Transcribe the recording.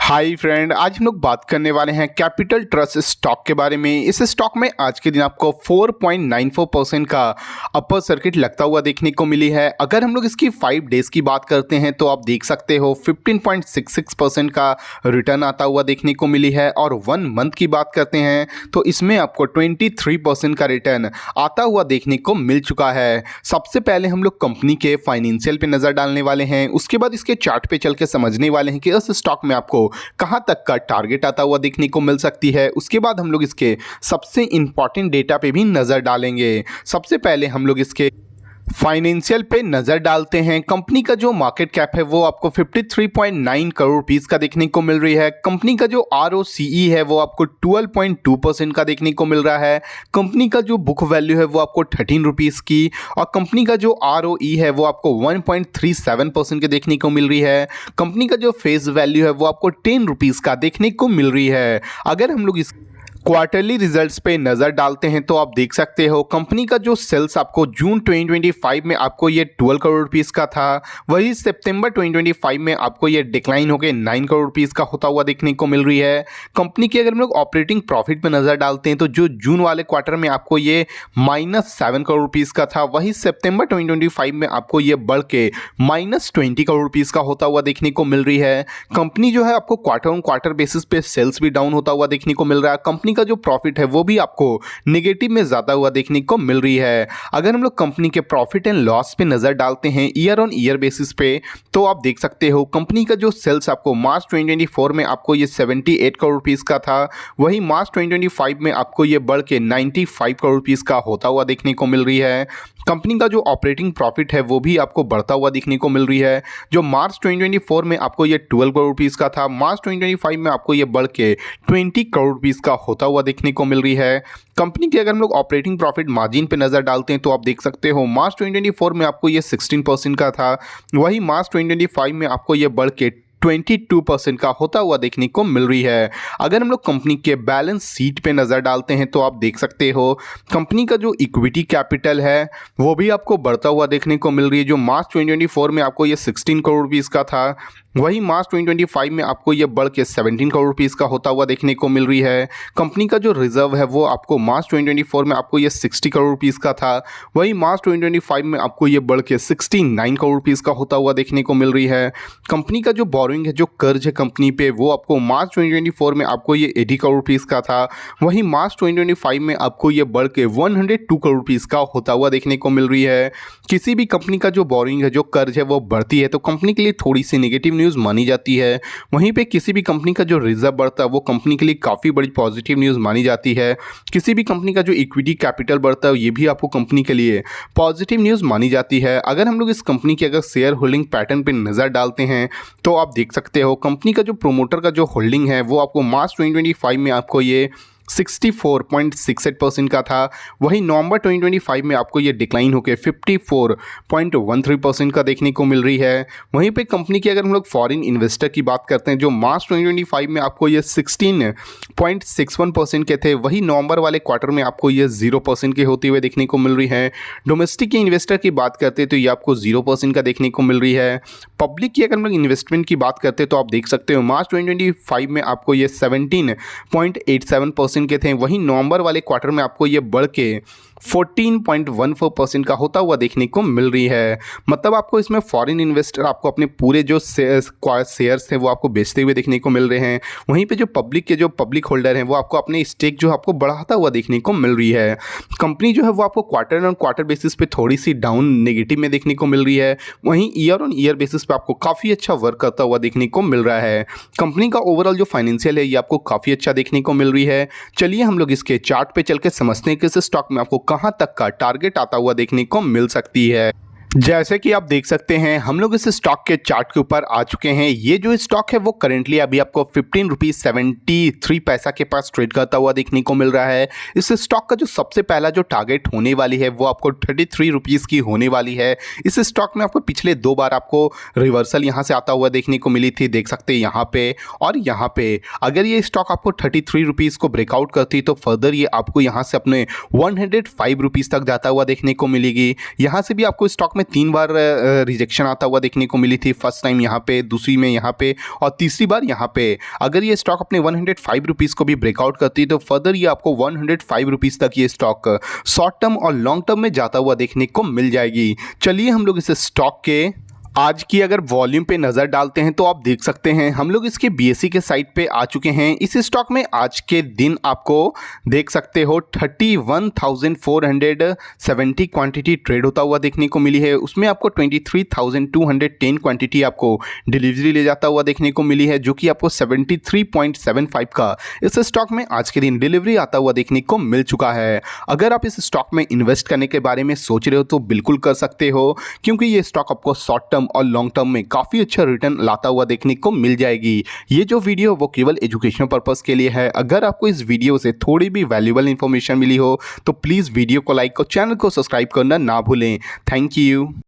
Hi friend, आज हम लोग बात करने वाले हैं कैपिटल ट्रस्ट स्टॉक के बारे में। इस स्टॉक में आज के दिन आपको 4.94% का अपर सर्किट लगता हुआ देखने को मिली है। अगर हम लोग इसकी 5 डेज की बात करते हैं तो आप देख सकते हो 15.66% का रिटर्न आता हुआ देखने को मिली है। और 1 मंथ की बात करते हैं तो इसमें आपको 23% का रिटर्न आता हुआ देखने को मिल चुका है। सबसे पहले हम लोग कंपनी के फाइनेंशियल पे नज़र डालने वाले हैं, उसके बाद इसके चार्ट पे चल के समझने वाले हैं कि इस स्टॉक में आपको कहां तक का टारगेट आता हुआ देखने को मिल सकती है। उसके बाद हम लोग इसके सबसे इंपॉर्टेंट डेटा पे भी नजर डालेंगे। सबसे पहले हम लोग इसके फाइनेंशियल पे नज़र डालते हैं। कंपनी का जो मार्केट कैप है वो आपको 53.9 करोड़ रुपीस का देखने को मिल रही है। कंपनी का जो ROCE है वो आपको 12.2% का देखने को मिल रहा है। कंपनी का जो बुक वैल्यू है वो आपको 13 रुपीज़ की, और कंपनी का जो ROE है वो आपको 1.37% के देखने को मिल रही है। कंपनी का जो फेस वैल्यू है वो आपको 10 रुपीज़ का देखने को मिल रही है। अगर हम लोग इस क्वार्टरली रिजल्ट्स पे नज़र डालते हैं तो आप देख सकते हो कंपनी का जो सेल्स आपको जून 2025 में आपको ये 12 करोड़ रुपीस का था, वही सितंबर 2025 में आपको ये डिक्लाइन होकर 9 करोड़ रुपीस का होता हुआ देखने को मिल रही है। कंपनी की अगर हम लोग ऑपरेटिंग प्रॉफिट पे नज़र डालते हैं तो जो जून वाले क्वार्टर में आपको ये -7 करोड़ रुपीस का था, वही सितंबर 2025 में आपको ये बढ़ के -20 करोड़ रुपीस का होता हुआ देखने को मिल रही है। कंपनी जो है आपको क्वार्टर ऑन क्वार्टर बेसिस पे सेल्स भी डाउन होता हुआ देखने को मिल रहा है। कंपनी का जो प्रॉफिट है वो भी आपको नेगेटिव में ज्यादा हुआ देखने को मिल रही है। अगर हम लोग कंपनी के प्रॉफिट एंड लॉस पे नजर डालते हैं ईयर ऑन ईयर बेसिस पे तो आप देख सकते हो कंपनी का जो सेल्स आपको मार्च 2024 में आपको ये 78 करोड़ रुपीस का था, वही मार्च 2025 में आपको ये बढ़ के 95 करोड़ रुपीस का होता हुआ देखने को मिल रही है। कंपनी का जो ऑपरेटिंग प्रॉफिट है वो भी आपको बढ़ता हुआ देखने को मिल रही है। जो मार्च 2024 में आपको ये 12 करोड़ रुपीस का था, मार्च 2025 में आपको ये बढ़ के 20 करोड़ रुपीस का होता हुआ देखने को मिल रही है। कंपनी की अगर हम लोग ऑपरेटिंग प्रॉफिट मार्जिन पे नजर डालते हैं तो आप देख सकते हो मार्च 2024 में आपको ये 16% का था, वही मार्च 2025 में आपको ये बढ़ के 22% का होता हुआ देखने को मिल रही है। अगर हम लोग कंपनी के बैलेंस शीट पे नज़र डालते हैं तो आप देख सकते हो कंपनी का जो इक्विटी कैपिटल है वो भी आपको बढ़ता हुआ देखने को मिल रही है। जो मार्च 2024 में आपको ये 16 करोड़ रुपीस का था, वही मार्च 2025 में आपको ये बढ़ के 17 करोड़ रुपीस का होता हुआ देखने को मिल रही है। कंपनी का जो रिजर्व है वो आपको मार्च 2024 में आपको ये 60 करोड़ रुपीस का था, वही मार्च 2025 में आपको ये बढ़ के 69 करोड़ रुपीस का होता हुआ देखने को मिल रही है। कंपनी का जो बोरोइंग है, जो कर्ज है कंपनी पे, वो आपको मार्च 2024 में आपको ये 80 करोड़ रुपीस का था, वही मार्च 2025 में आपको ये बढ़ के 102 करोड़ रुपीस का होता हुआ देखने को मिल रही है। किसी भी कंपनी का जो बोरोइंग है, जो कर्ज है, वो बढ़ती है तो कंपनी के लिए थोड़ी सी नेगेटिव न्यूज़ मानी जाती है। वहीं पे किसी भी कंपनी का जो रिजर्व बढ़ता है वो कंपनी के लिए काफ़ी बड़ी पॉजिटिव न्यूज़ मानी जाती है। किसी भी कंपनी का जो इक्विटी कैपिटल बढ़ता है ये भी आपको कंपनी के लिए पॉजिटिव न्यूज़ मानी जाती है। अगर हम लोग इस कंपनी के अगर शेयर होल्डिंग पैटर्न पे नज़र डालते हैं तो आप देख सकते हो कंपनी का जो प्रोमोटर का जो होल्डिंग है वो आपको मार्च 2025 में आपको ये 64.68% का था, वही नवंबर 2025 में आपको ये डिक्लाइन होकर 54.13% का देखने को मिल रही है। वहीं पे कंपनी की अगर हम लोग फॉरेन इन्वेस्टर की बात करते हैं, जो मार्च 2025 में आपको ये 16.61% के थे, वही नवंबर वाले क्वार्टर में आपको ये 0% के होते हुए देखने को मिल रही है। डोमेस्टिक के इन्वेस्टर की बात करते हैं तो ये आपको 0% का देखने को मिल रही है। पब्लिक की अगर हम लोग इन्वेस्टमेंट की बात करते हैं तो आप देख सकते हो मार्च 2025 में आपको ये 17.87% के थे, वहीं नवंबर वाले क्वार्टर में आपको ये बढ़ के 14.14% का होता हुआ देखने को मिल रही है। मतलब आपको इसमें फॉरेन इन्वेस्टर आपको अपने पूरे जो शेयर्स थे वो आपको बेचते हुए देखने को मिल रहे हैं। वहीं पे जो पब्लिक होल्डर हैं वो आपको अपने स्टेक जो आपको बढ़ाता हुआ देखने को मिल रही है। कंपनी जो है वो आपको क्वार्टर ऑन क्वार्टर बेसिस पे थोड़ी सी डाउन नेगेटिव में देखने को मिल रही है, वहीं ईयर ऑन ईयर बेसिस पे आपको काफ़ी अच्छा वर्क करता हुआ देखने को मिल रहा है। कंपनी का ओवरऑल जो फाइनेंशियल है ये आपको काफ़ी अच्छा देखने को मिल रही है। चलिए हम लोग इसके चार्ट पे चल के समझते हैं कि इस स्टॉक में आपको कहां तक का टारगेट आता हुआ देखने को मिल सकती है। जैसे कि आप देख सकते हैं हम लोग इस स्टॉक के चार्ट के ऊपर आ चुके हैं। ये जो स्टॉक है वो करेंटली अभी आपको 15 रुपीज़ 73 पैसा के पास ट्रेड करता हुआ देखने को मिल रहा है। इस स्टॉक का जो सबसे पहला जो टारगेट होने वाली है वो आपको 33 रुपीज़ की होने वाली है। इस स्टॉक में आपको पिछले 2 बार आपको रिवर्सल यहाँ से आता हुआ देखने को मिली थी, देख सकते हैं यहाँ पे और यहाँ पे। अगर ये स्टॉक आपको 33 रुपीज़ को ब्रेकआउट करती तो फर्दर ये आपको यहाँ से अपने 105 रुपीज़ तक जाता हुआ देखने को मिलेगी। यहाँ से भी आपको स्टॉक में में 3 बार रिजेक्शन आता हुआ देखने को मिली थी। फर्स्ट टाइम यहाँ पे, दूसरी में यहाँ पे और तीसरी बार यहाँ पे। अगर ये स्टॉक अपने 105 रुपीज़ को भी ब्रेकआउट करती है तो फर्दर ये आपको 105 रुपीज़ तक ये स्टॉक शॉर्ट टर्म और लॉन्ग टर्म में जाता हुआ देखने को मिल जाएगी। चलिए हम लोग इस स्टॉक के आज की अगर वॉल्यूम पे नज़र डालते हैं तो आप देख सकते हैं हम लोग इसके बीएसई के साइट पे आ चुके हैं। इस स्टॉक में आज के दिन आपको देख सकते हो 31,470 क्वांटिटी ट्रेड होता हुआ देखने को मिली है। उसमें आपको 23,210 क्वांटिटी आपको डिलीवरी ले जाता हुआ देखने को मिली है, जो कि आपको 73.75 का इस स्टॉक में आज के दिन डिलीवरी आता हुआ देखने को मिल चुका है। अगर आप इस स्टॉक में इन्वेस्ट करने के बारे में सोच रहे हो तो बिल्कुल कर सकते हो, क्योंकि ये स्टॉक आपको शॉर्ट टर्म और लॉन्ग टर्म में काफ़ी अच्छा रिटर्न लाता हुआ देखने को मिल जाएगी। ये जो वीडियो वो केवल एजुकेशनल पर्पस के लिए है। अगर आपको इस वीडियो से थोड़ी भी वैल्यूएबल इंफॉर्मेशन मिली हो तो प्लीज़ वीडियो को लाइक और चैनल को सब्सक्राइब करना ना भूलें। Thank you.